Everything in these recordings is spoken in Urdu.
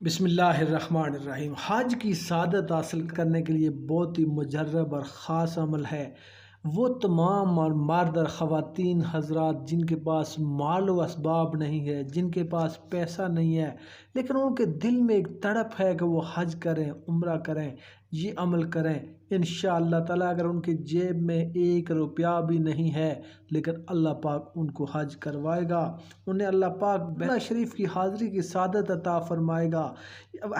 بسم اللہ الرحمن الرحیم۔ حج کی سعادت حاصل کرنے کے لیے بہت ہی مجرب اور خاص عمل ہے۔ وہ تمام اور مرد اور خواتین حضرات جن کے پاس مال و اسباب نہیں ہے، جن کے پاس پیسہ نہیں ہے، لیکن ان کے دل میں ایک تڑپ ہے کہ وہ حج کریں، عمرہ کریں، یہ عمل کریں، انشاءاللہ تعالیٰ اگر ان کے جیب میں 1 روپیہ بھی نہیں ہے لیکن اللہ پاک ان کو حج کروائے گا، انہیں اللہ پاک بیت اللہ شریف کی حاضری کی سعادت عطا فرمائے گا۔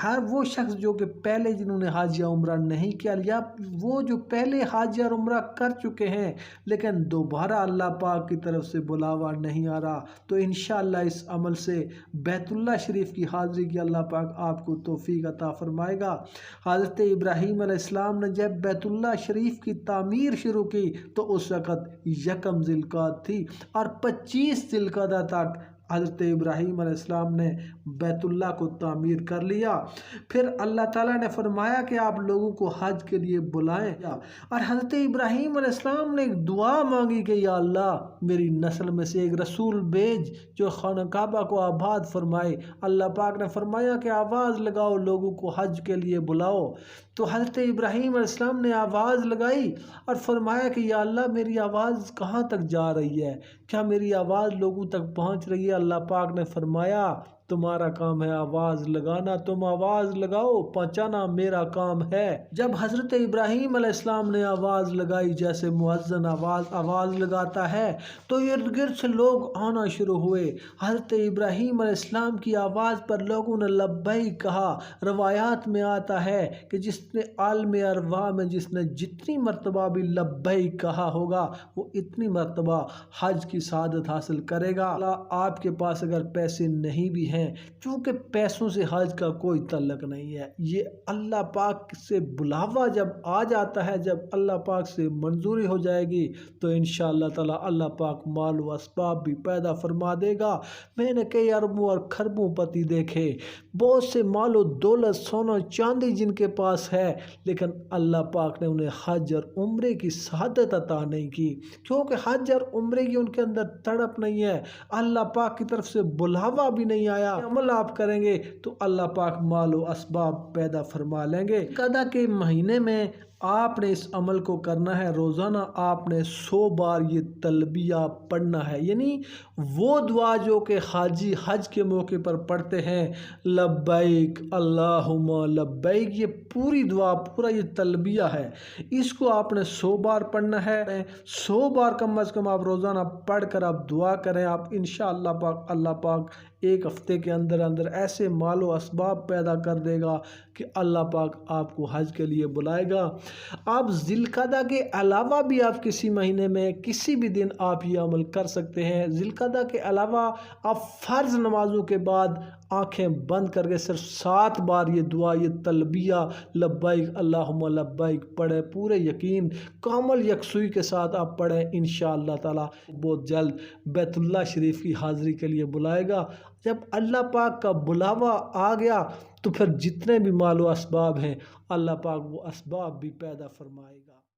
ہر وہ شخص جو کہ پہلے جنہوں نے حج یا عمرہ نہیں کیا، یا وہ جو پہلے حج یا عمرہ کر چکے ہیں لیکن دوبارہ اللہ پاک کی طرف سے بلاوا نہیں آ رہا، تو انشاءاللہ اس عمل سے بیت اللہ شریف کی حاضری کی اللہ پاک آپ کو توفیق عطا فرمائے گا۔ حضرت ابراہیم علیہ السلام نے جب بیت اللہ شریف کی تعمیر شروع کی تو اس وقت 1 ذی القعدہ تھی اور 25 ذی القعدہ تک حضرت ابراہیم علیہ السلام نے بیت اللہ کو تعمیر کر لیا۔ پھر اللہ تعالیٰ نے فرمایا کہ آپ لوگوں کو حج کے لیے بلائیں، اور حضرت ابراہیم علیہ السلام نے ایک دعا مانگی کہ یا اللہ میری نسل میں سے ایک رسول بھیج جو خانہ کعبہ کو آباد فرمائے۔ اللہ پاک نے فرمایا کہ آواز لگاؤ، لوگوں کو حج کے لیے بلاؤ۔ تو حضرت ابراہیم علیہ السلام نے آواز لگائی اور فرمایا کہ یا اللہ میری آواز کہاں تک جا رہی ہے، کیا میری آواز لوگوں تک پہنچ رہی ہے؟ اللہ پاک نے فرمایا تمہارا کام ہے آواز لگانا، تم آواز لگاؤ، پہنچانا میرا کام ہے۔ جب حضرت ابراہیم علیہ السلام نے آواز لگائی، جیسے مؤذن آواز لگاتا ہے، تو ارد گرد سے لوگ آنا شروع ہوئے۔ حضرت ابراہیم علیہ السلام کی آواز پر لوگوں نے لبیک کہا۔ روایات میں آتا ہے کہ جس نے عالم ارواح میں جس نے جتنی مرتبہ بھی لبیک کہا ہوگا وہ اتنی مرتبہ حج کی سعادت حاصل کرے گا۔ آپ کے پاس اگر پیسے نہیں بھی ہیں، چونکہ پیسوں سے حج کا کوئی تعلق نہیں ہے، یہ اللہ پاک سے بلاوا جب آ جاتا ہے، جب اللہ پاک سے منظوری ہو جائے گی تو انشاءاللہ تعالی اللہ پاک مال و اسباب بھی پیدا فرما دے گا۔ میں نے کئی اربوں اور خربوں پتی دیکھے، بہت سے مال و دولت، سونا چاندی جن کے پاس ہے، لیکن اللہ پاک نے انہیں حج اور عمرے کی سعادت عطا نہیں کی، کیونکہ حج اور عمرے کی ان کے اندر تڑپ نہیں ہے، اللہ پاک کی طرف سے بلاوا بھی نہیں آیا۔ عمل آپ کریں گے تو اللہ پاک مال و اسباب پیدا فرما لیں گے۔ قضا کے مہینے میں آپ نے اس عمل کو کرنا ہے، روزانہ آپ نے 100 بار یہ تلبیہ پڑھنا ہے، یعنی وہ دعا جو کہ حاجی حج کے موقع پر پڑھتے ہیں، لبیک اللہم لبیک، یہ پوری دعا، پورا یہ تلبیہ ہے، اس کو آپ نے 100 بار پڑھنا ہے۔ 100 بار کم از کم آپ روزانہ پڑھ کر آپ دعا کریں، آپ انشاءاللہ پاک اللہ پاک 1 ہفتے کے اندر اندر ایسے مال و اسباب پیدا کر دے گا کہ اللہ پاک آپ کو حج کے لیے بلائے گا۔ آپ ذی القعدہ کے علاوہ بھی آپ کسی مہینے میں کسی بھی دن آپ یہ عمل کر سکتے ہیں۔ ذی القعدہ کے علاوہ آپ فرض نمازوں کے بعد آنکھیں بند کر کے صرف 7 بار یہ دعا، یہ تلبیہ لبیک اللہم لبیک پڑھیں، پورے یقین کامل یکسوئی کے ساتھ آپ پڑھیں، انشاءاللہ تعالی بہت جلد بیت اللہ شریف کی حاضری کے لیے بلائے گا۔ جب اللہ پاک کا بلاوا آ گیا تو پھر جتنے بھی مال و اسباب ہیں اللہ پاک وہ اسباب بھی پیدا فرمائے گا۔